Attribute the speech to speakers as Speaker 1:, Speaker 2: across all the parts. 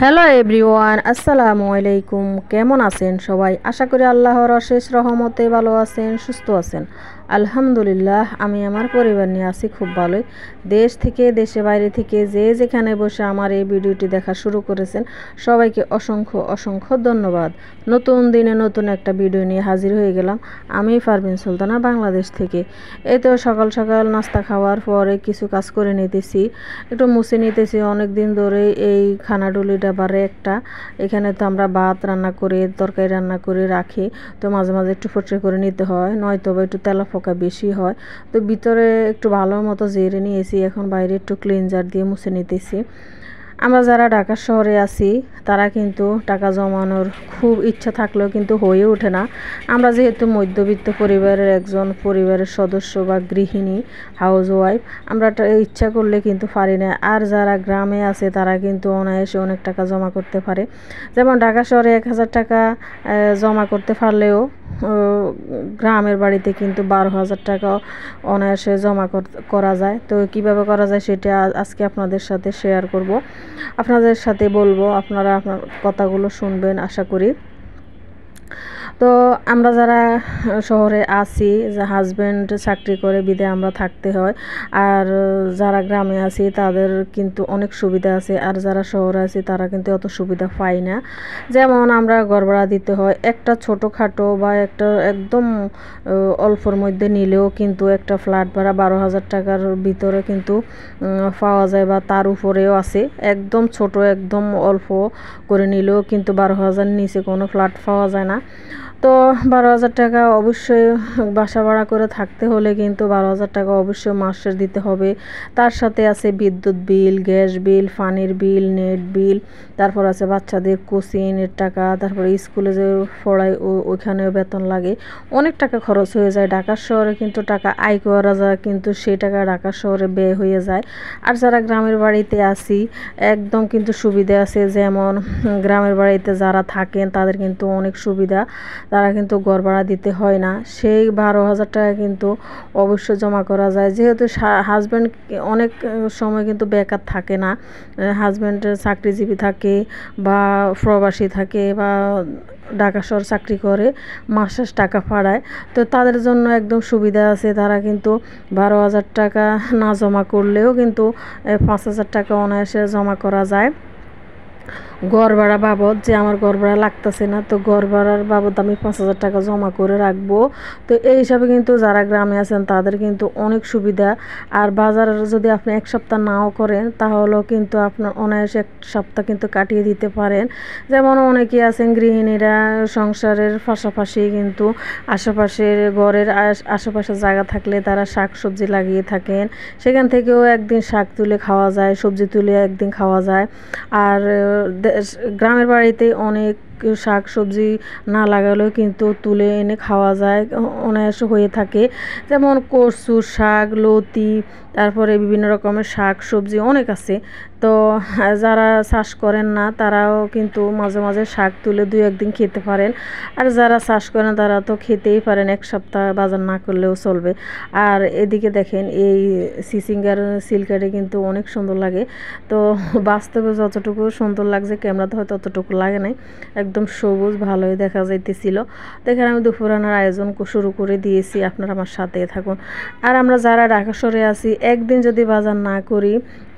Speaker 1: Hello everyone, আসসালামু আলাইকুম। কেমন আছেন সবাই? আশা করি আল্লাহর অশেষ রহমতে ভালো আছেন, সুস্থ আছেন। আলহামদুলিল্লাহ, আমি আমার পরিবার নিয়ে আছি খুব ভালোই। দেশ থেকে, দেশে বাইরে থেকে যে যেখানে বসে আমার এই ভিডিওটি দেখা শুরু করেছেন, সবাইকে অসংখ্য অসংখ্য ধন্যবাদ। নতুন দিনে নতুন একটা ভিডিও নিয়ে হাজির হয়ে গেলাম। আমি পারভিন সুলতানা, বাংলাদেশ থেকে। এই তো সকাল সকাল নাস্তা খাওয়ার পরে কিছু কাজ করে নিতেছি, একটু মুছে নিতেছি। অনেক দিন ধরে এই খানাডুলিটা বারে একটা, এখানে তো আমরা ভাত রান্না করে, তরকারি রান্না করে রাখি, তো মাঝে মাঝে একটু ফটরে করে নিতে হয়, নয়তো বা একটু তেলা ফোকা বেশি হয়। তো ভিতরে একটু ভালো মতো জেরে নিয়েছি, এখন বাইরে একটু ক্লিনজার দিয়ে মুছে নিতেছি। আমরা যারা ঢাকা শহরে আছি তারা কিন্তু টাকা জমানোর খুব ইচ্ছা থাকলেও কিন্তু হয়ে ওঠে না। আমরা যেহেতু মধ্যবিত্ত পরিবারের একজন পরিবারের সদস্য বা গৃহিণী, হাউস ওয়াইফ, আমরা ইচ্ছা করলে কিন্তু পারি না। আর যারা গ্রামে আছে তারা কিন্তু অনায়াসে অনেক টাকা জমা করতে পারে। যেমন ঢাকা শহরে 1000 টাকা জমা করতে পারলেও গ্রামের বাড়িতে কিন্তু 12,000 টাকা অনায়াসে জমা করা যায়। তো কিভাবে করা যায় সেটা আজকে আপনাদের সাথে শেয়ার করব, আপনাদের সাথে বলবো। আপনারা আপনার কথাগুলো শুনবেন আশা করি। তো আমরা যারা শহরে আছি, যে হাজব্যান্ড চাকরি করে বিদায় আমরা থাকতে হয়, আর যারা গ্রামে আছি তাদের কিন্তু অনেক সুবিধা আছে, আর যারা শহরে আছি তারা কিন্তু অত সুবিধা পাই না। যেমন আমরা ঘর ভাড়া দিতে হয়, একটা ছোটোখাটো বা একটা একদম অল্পর মধ্যে নিলেও কিন্তু একটা ফ্ল্যাট ভাড়া 12,000 টাকার ভিতরে কিন্তু পাওয়া যায়, বা তার উপরেও আছে। একদম ছোট, একদম অল্প করে নিলেও কিন্তু 12,000 নিচে কোনো ফ্ল্যাট পাওয়া যায় না। তো 12,000 টাকা অবশ্যই বাসা ভাড়া করে থাকতে হলে কিন্তু 12,000 টাকা অবশ্যই মাসের দিতে হবে। তার সাথে আছে বিদ্যুৎ বিল, গ্যাস বিল, পানির বিল, নেট বিল, তারপর আছে বাচ্চাদের কোচিংয়ের টাকা, তারপরে স্কুলে যে পড়ায় ওইখানেও বেতন লাগে। অনেক টাকা খরচ হয়ে যায়। ঢাকা শহরে কিন্তু টাকা আয় করা যায়, কিন্তু সেই টাকা ঢাকা শহরে ব্যয় হয়ে যায়। আর যারা গ্রামের বাড়িতে আছি একদম কিন্তু সুবিধা আছে। যেমন গ্রামের বাড়িতে যারা থাকেন তাদের কিন্তু অনেক সুবিধা, তারা কিন্তু ঘর ভাড়া দিতে হয় না। সেই 12,000 টাকা কিন্তু অবশ্যই জমা করা যায়। যেহেতু হাজব্যান্ড অনেক সময় কিন্তু বেকার থাকে না, হাজব্যান্ড চাকরিজীবী থাকে বা প্রবাসী থাকে বা ঢাকা শহর চাকরি করে, মাস শেষ টাকা পাঠায়। তো তাদের জন্য একদম সুবিধা আছে। তারা কিন্তু 12,000 টাকা না জমা করলেও কিন্তু 5,000 টাকা অনায়াসে জমা করা যায় ঘর ভাড়া বাবদ। যে আমার ঘর ভাড়া লাগতেছে না, তো ঘর ভাড়ার বাবদ আমি 5,000 টাকা জমা করে রাখবো। তো এই হিসাবে কিন্তু যারা গ্রামে আছেন তাদের কিন্তু অনেক সুবিধা। আর বাজার যদি আপনি এক সপ্তাহ নাও করেন তাহলেও কিন্তু আপনার অনায়াসে এক সপ্তাহ কিন্তু কাটিয়ে দিতে পারেন। যেমন অনেকেই আছেন গৃহিণীরা সংসারের পাশাপাশি কিন্তু আশেপাশের ঘরের আশেপাশে জায়গা থাকলে তারা শাক সবজি লাগিয়ে থাকেন, সেখান থেকেও একদিন শাক তুলে খাওয়া যায়, সবজি তুলে একদিন খাওয়া যায়। আর গ্রামের বাড়িতে অনেক শাক সবজি না লাগালেও কিন্তু তুলে এনে খাওয়া যায়, অনায়াসে হয়ে থাকে। যেমন কচু শাক, লতি, তারপরে বিভিন্ন রকমের শাক সবজি অনেক আছে। তো যারা চাষ করেন না তারাও কিন্তু মাঝে মাঝে শাক তুলে 2-1 দিন খেতে পারেন। আর যারা চাষ করেন তারা তো খেতেই পারেন, এক সপ্তাহ বাজার না করলেও চলবে। আর এদিকে দেখেন এই সিসিঙ্গার সিল্কারে কিন্তু অনেক সুন্দর লাগে। তো বাস্তবে যতটুকু সুন্দর লাগছে ক্যামেরাতে হয়তো ততটুকু লাগে নাই, একদম সবুজ ভালোই দেখা যাইতেছিল। তো এখানে আমি দুপুরানোর আয়োজন শুরু করে দিয়েছি, আপনারা আমার সাথে থাকুন। আর আমরা যারা ঢাকা শহরে আছি একদিন যদি বাজার না করি,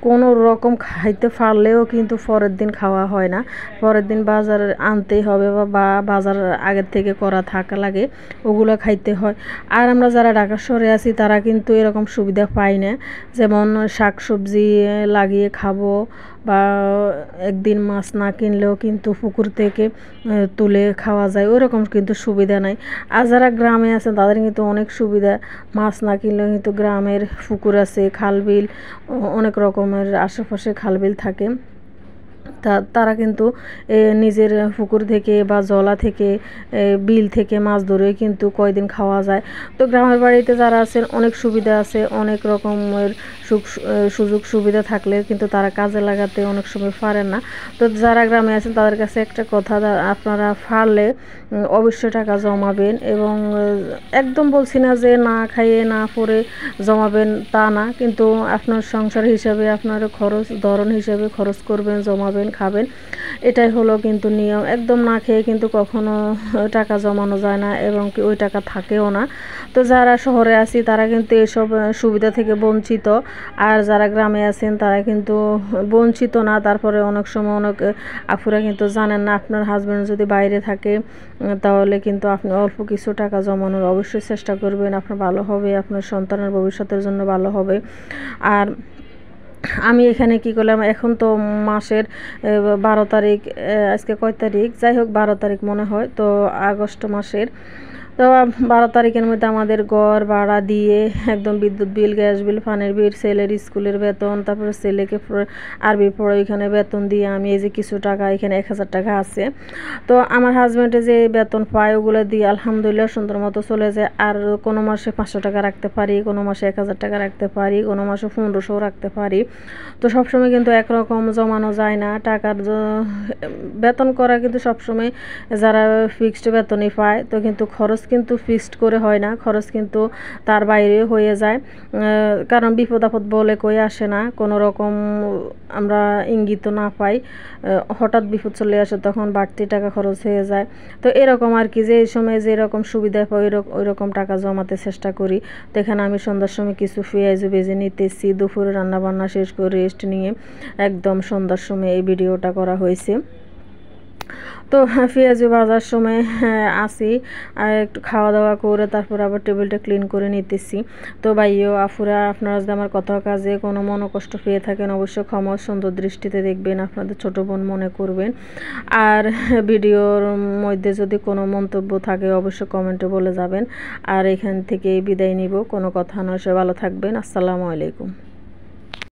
Speaker 1: কোনো রকম খাইতে পারলেও কিন্তু পরের দিন খাওয়া হয় না। পরের দিন বাজার আনতেই হবে, বা বাজার আগের থেকে করা থাকা লাগে, ওগুলো খাইতে হয়। আর আমরা যারা ঢাকা শহরে আছি তারা কিন্তু এরকম সুবিধা পাই না। যেমন শাক সবজি লাগিয়ে খাবো, বা একদিন মাছ না কিনলেও কিন্তু পুকুর থেকে তুলে খাওয়া যায়, ওরকম কিন্তু সুবিধা নাই। আর যারা গ্রামে আছে তাদের কিন্তু অনেক সুবিধা। মাছ না কিনলেও কিন্তু গ্রামের পুকুর আছে, খাল বিল, অনেক রকমের আশেপাশে খাল বিল থাকে। তারা কিন্তু নিজের পুকুর থেকে বা জলা থেকে, বিল থেকে মাছ ধরে কিন্তু কয়দিন খাওয়া যায়। তো গ্রামের বাড়িতে যারা আছেন অনেক সুবিধা আছে, অনেক রকমের সুযোগ সুবিধা থাকলে কিন্তু তারা কাজে লাগাতে অনেক সময় পারেন না। তো যারা গ্রামে আছেন তাদের কাছে একটা কথা, আপনারা পারলে অবশ্যই টাকা জমাবেন। এবং একদম বলছি না যে না খাইয়ে না পরে জমাবেন, তা না, কিন্তু আপনার সংসার হিসাবে আপনার খরচ ধরন হিসাবে খরচ করবেন, জমাবেন, খাবেন, এটাই হলো কিন্তু নিয়ম। একদম না খেয়ে কিন্তু কখনো টাকা জমানো যায় না এবং কি ওই টাকা থাকেও না। তো যারা শহরে আছি তারা কিন্তু এসব সুবিধা থেকে বঞ্চিত, আর যারা গ্রামে আছেন তারা কিন্তু বঞ্চিত না। তারপরে অনেক সময় অনেক আপুরা কিন্তু জানেন না, আপনার হাজব্যান্ড যদি বাইরে থাকে তাহলে কিন্তু আপনি অল্প কিছু টাকা জমানোর অবশ্যই চেষ্টা করবেন, আপনার ভালো হবে, আপনার সন্তানের ভবিষ্যতের জন্য ভালো হবে। আর আমি এখানে কি করলাম, এখন তো মাসের 12 তারিখ, আজকে কয় তারিখ, যাই হোক 12 তারিখ মনে হয়, তো আগস্ট মাসের। তো 12 তারিখের মধ্যে আমাদের ঘর ভাড়া দিয়ে একদম বিদ্যুৎ বিল, গ্যাস বিল, পানির বিল, ছেলের স্কুলের বেতন, তারপরে ছেলেকে আরবি পড়ে ওইখানে বেতন দিয়ে আমি এই যে কিছু টাকা, এখানে 1000 টাকা আছে। তো আমার হাজব্যান্ডে যে বেতন পায় ওগুলো দিয়ে আলহামদুলিল্লাহ সুন্দর মতো চলে যায়। আর কোনো মাসে 500 টাকা রাখতে পারি, কোনো মাসে 1000 টাকা রাখতে পারি, কোনো মাসে 1500 রাখতে পারি। তো সবসময় কিন্তু একরকম জমানো যায় না টাকার বেতন করা, কিন্তু সবসময় যারা ফিক্সড বেতনই পায়, তো কিন্তু খরচ কিন্তু ফিক্সড করে হয় না, খরচ কিন্তু তার বাইরে হয়ে যায়। কারণ বিপদ আপদ বলে কই আসে না, কোনো রকম আমরা ইঙ্গিত না পাই, হঠাৎ বিপদ চলে আসে তখন বাড়তি টাকা খরচ হয়ে যায়। তো এরকম আর কি, যে এই সময় যেরকম সুবিধা পাই ওই রকম টাকা জমাতে চেষ্টা করি। তো এখানে আমি সন্ধ্যার সময় কিছু পেঁয়াজ ভেজে নিতেছি, দুপুরে রান্না বান্না শেষ করে রেস্ট নিয়ে একদম সন্ধ্যার সময় এই ভিডিওটা করা হয়েছে। তো পেঁয়াজু ভাজার সময় আসি, আর একটু খাওয়া দাওয়া করে তারপর আবার টেবিলটা ক্লিন করে নিতেছি। তো ভাইও আফুরা, আপনারা যদি আমার কথা কাজে কোনো মনোকষ্ট পেয়ে থাকেন অবশ্যই ক্ষমা সুন্দর দৃষ্টিতে দেখবেন, আপনাদের ছোট বোন মনে করবেন। আর ভিডিওর মধ্যে যদি কোনো মন্তব্য থাকে অবশ্যই কমেন্টে বলে যাবেন। আর এখান থেকে বিদায় নিব, কোনো কথা নয়, সে ভালো থাকবেন। আসসালামু আলাইকুম।